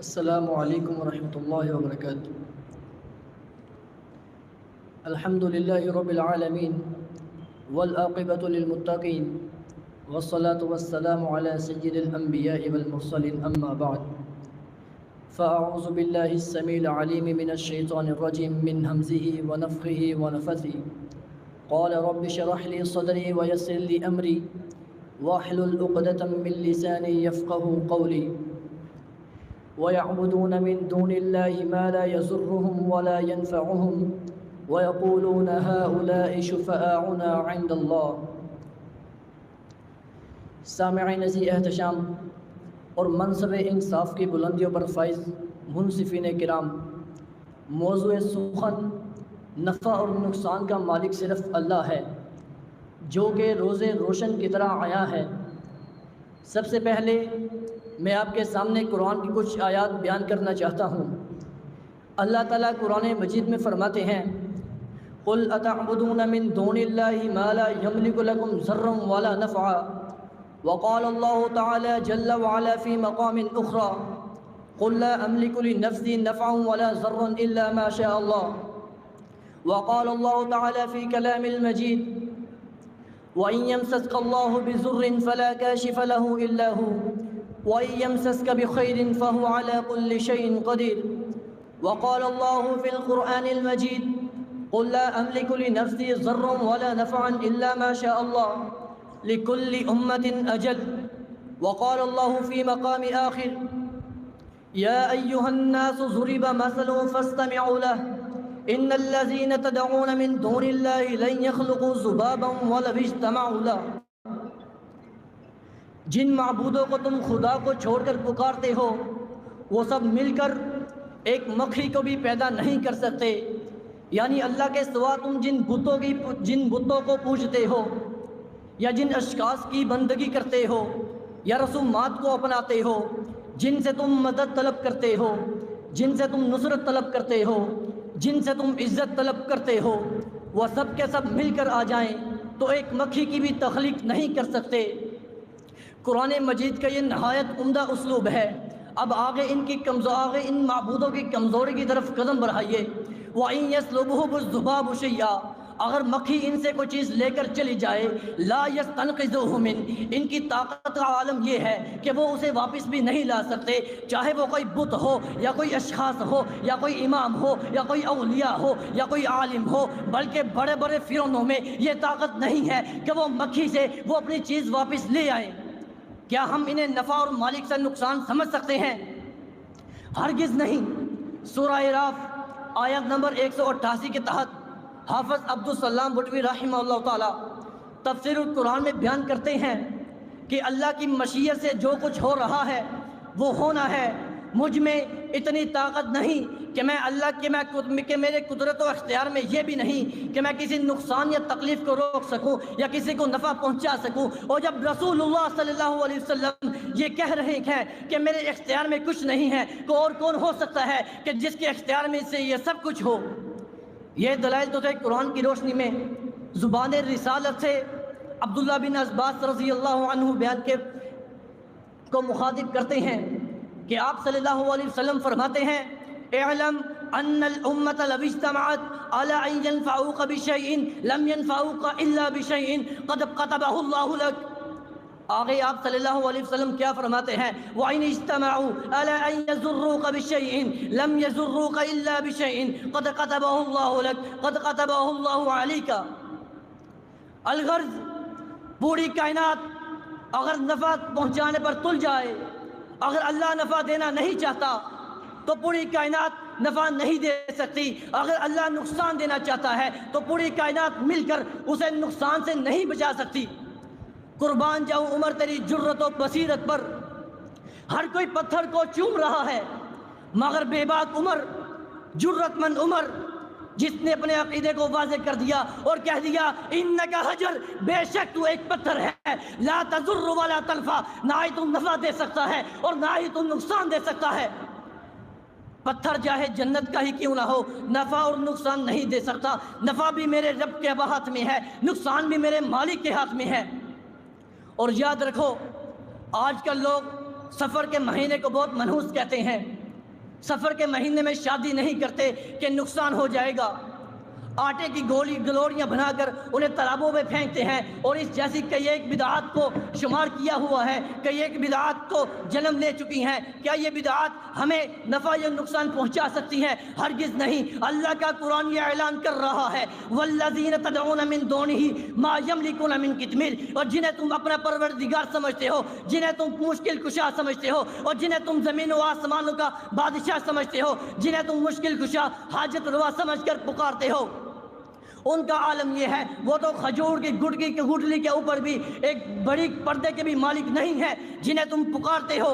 السلام علیکم ورحمۃ اللہ وبرکاتہ۔ الحمد للہ رب العالمین والعاقبۃ للمتقین والصلاة والسلام علی سید الانبیاء والمرسلین، اما بعد فاعوذ باللہ السمیع العلیم من الشیطان الرجیم من ہمزہ ونفخہ ونفثہ۔ قال رب اشرح لي صدری ویسر لي امری واحلل عقدۃ من لسانی یفقهوا قولی۔ وَيَعْبُدُونَ مِن دُونِ اللَّهِ مَا لَا يَضُرُّهُمْ وَلَا يَنفَعُهُمْ وَيَقُولُونَ هَؤُلَاءِ شُفَعَاؤُنَا عِندَ اللَّهِ۔ سامعین عزیز احتشام اور منصب انصاف کی بلندیوں پر فائز منصفین کرام، موضوع سخن نفع اور نقصان کا مالک صرف اللہ ہے، جو کہ روز روشن کی طرح آیا ہے۔ سب سے پہلے میں آپ کے سامنے قرآن کی کچھ آیات بیان کرنا چاہتا ہوں۔ اللہ تعالیٰ قرآن مجید میں فرماتے ہیں، قُلْ أَتَعْبُدُونَ مِن دُونِ اللَّهِ مَا لَا يَمْلِكُ لَكُمْ ضَرًّا وَلَا نَفْعًا۔ وقال الله تعالى جل وعلا في مقام أخرى، قُلْ لَا أَمْلِكُ لِنَفْسِي نَفْعًا وَلَا ضَرًّا إِلَّا مَا شَاءَ اللَّهُ۔ وقال الله تعالى في كلام المجيد، وَإِن يَمْسَسْكَ اللَّهُ بِضُرٍّ فَلَا كَاشِفَ لَهُ إِلَّا هُوَ وَإِن يَمْسَسْكَ بِخَيْرٍ فَهُوَ عَلَى كُلِّ شَيْءٍ قَدِيرٌ۔ وقال الله في القرآن المجيد، قُلْ لَا أَمْلِكُ لِنَفْسِي ضَرًّا وَلَا نَفْعًا إِلَّا مَا شَاءَ اللَّهُ لِكُلِّ أُمَّةٍ أَجَلٌ۔ وقال الله في مقام آخر، يَا أَيُّهَا النَّاسُ ضُرِبَ مَثَلٌ فَاسْتَمِعُوا لَهُ إِنَّ الَّذِينَ تَدْعُونَ مِن دُونِ اللَّهِ لَن يَخْلُقُوا ذُبَابًا وَلَوِ اجْتَمَعُوا لَهُ۔ جن معبودوں کو تم خدا کو چھوڑ کر پکارتے ہو، وہ سب مل کر ایک مکھی کو بھی پیدا نہیں کر سکتے۔ یعنی اللہ کے سوا تم جن بتوں کو پوجتے ہو، یا جن اشخاص کی بندگی کرتے ہو، یا رسومات کو اپناتے ہو، جن سے تم مدد طلب کرتے ہو، جن سے تم نصرت طلب کرتے ہو، جن سے تم عزت طلب کرتے ہو، وہ سب کے سب مل کر آ جائیں تو ایک مکھی کی بھی تخلیق نہیں کر سکتے۔ قرآن مجید کا یہ نہایت عمدہ اسلوب ہے۔ اب آگے ان معبودوں کی کمزوری کی طرف قدم بڑھائیے۔ وَإِن يَسْلُبْهُمُ الذُّبَابُ شَيْئًا، اگر مکھی ان سے کوئی چیز لے کر چلی جائے، لا يَسْتَنْقِذُوهُ مِنْ، ان کی طاقت کا عالم یہ ہے کہ وہ اسے واپس بھی نہیں لا سکتے، چاہے وہ کوئی بت ہو یا کوئی اشخاص ہو یا کوئی امام ہو یا کوئی اولیاء ہو یا کوئی عالم ہو، بلکہ بڑے بڑے فرعونوں میں یہ طاقت نہیں ہے کہ وہ مکھی سے وہ اپنی چیز واپس لے آئیں۔ کیا ہم انہیں نفع اور مالک سے نقصان سمجھ سکتے ہیں؟ ہرگز نہیں۔ سورہ اعراف آیت نمبر 188 کے تحت حافظ عبدالسلام بٹوی رحمہ اللہ تعالی تفسیر القرآن میں بیان کرتے ہیں کہ اللہ کی مشیت سے جو کچھ ہو رہا ہے وہ ہونا ہے۔ مجھ میں اتنی طاقت نہیں کہ کہ میرے قدرت و اختیار میں یہ بھی نہیں کہ میں کسی نقصان یا تکلیف کو روک سکوں یا کسی کو نفع پہنچا سکوں۔ اور جب رسول اللہ صلی اللہ علیہ وسلم یہ کہہ رہے ہیں کہ میرے اختیار میں کچھ نہیں ہے، تو اور کون ہو سکتا ہے کہ جس کے اختیار میں سے یہ سب کچھ ہو؟ یہ دلائل تو تھے قرآن کی روشنی میں۔ زبان رسالت سے عبداللہ بن عباس رضی اللہ عنہ بیان کو مخاطب کرتے ہیں کہ آپ صلی اللہ علیہ وسلم فرماتے ہیں، اعلم ان الامت لو اجتمعت على ان ينفعوك بشيء لم ينفعوك الا بشيء قد كتبه الله لك۔ آگے آپ صلی اللہ علیہ وسلم کیا فرماتے ہیں، وَإِنِ اجْتَمَعُوا عَلَىٰ أَن يَضُرُّوكَ بِشَيْءٍ لَمْ يَضُرُّوكَ إِلَّا بِشَيْءٍ قَدْ كَتَبَهُ اللَّهُ لَكَ قَدْ كَتَبَهُ اللَّهُ عَلَيْكَ۔ الغرض، پوری کائنات اگر نفع پہنچانے پر تل جائے، اگر اللہ نفع دینا نہیں چاہتا تو پوری کائنات نفع نہیں دے سکتی۔ اگر اللہ نقصان دینا چاہتا ہے تو پوری کائنات مل کر اسے نقصان سے نہیں بچا سکتی۔ قربان جاؤں عمر تیری جرت و بصیرت پر، ہر کوئی پتھر کو چوم رہا ہے، مگر بے باک عمر، جرت مند عمر، جس نے اپنے عقیدے کو واضح کر دیا اور کہہ دیا انک حجر، بے شک تو ایک پتھر ہے، لا تضر ولا تنفع، نہ ہی تم نفع دے سکتا ہے اور نہ ہی تم نقصان دے سکتا ہے۔ پتھر چاہے جنت کا ہی کیوں نہ ہو، نفع اور نقصان نہیں دے سکتا۔ نفع بھی میرے رب کے ہاتھ میں ہے، نقصان بھی میرے مالک کے ہاتھ میں ہے۔ اور یاد رکھو، آج کل لوگ سفر کے مہینے کو بہت منحوس کہتے ہیں، سفر کے مہینے میں شادی نہیں کرتے کہ نقصان ہو جائے گا، آٹے کی گلوریاں بنا کر انہیں تالابوں میں پھینکتے ہیں، اور اس جیسی کئی ایک بدعات کو شمار کیا ہوا ہے، کئی ایک بدعات کو جنم لے چکی ہیں۔ کیا یہ بدعات ہمیں نفع یا نقصان پہنچا سکتی ہیں؟ ہرگز نہیں۔ اللہ کا قرآن یہ اعلان کر رہا ہے والذین تدعون من دونہ ما یملکون من قطمیر، اور جنہیں تم اپنا پروردگار سمجھتے ہو، جنہیں تم مشکل کشا سمجھتے ہو، اور جنہیں تم زمین و آسمانوں کا بادشاہ سمجھتے ہو، جنہیں تم مشکل کشا حاجت روا سمجھ کر پکارتے ہو، ان کا عالم یہ ہے وہ تو کھجور کی گٹلی کے اوپر بھی ایک بڑی پردے کے بھی مالک نہیں ہے جنہیں تم پکارتے ہو۔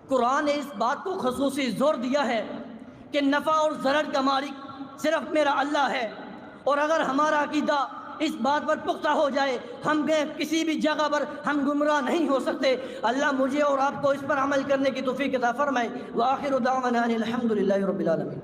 قرآن نے اس بات کو خصوصی زور دیا ہے کہ نفع اور ضرر کا مالک صرف میرا اللہ ہے، اور اگر ہمارا عقیدہ اس بات پر پختہ ہو جائے، ہم کسی بھی جگہ پر ہم گمراہ نہیں ہو سکتے۔ اللہ مجھے اور آپ کو اس پر عمل کرنے کی توفیق عطا فرمائے۔ وآخر دعوانا ان الحمد للہ رب العالمین۔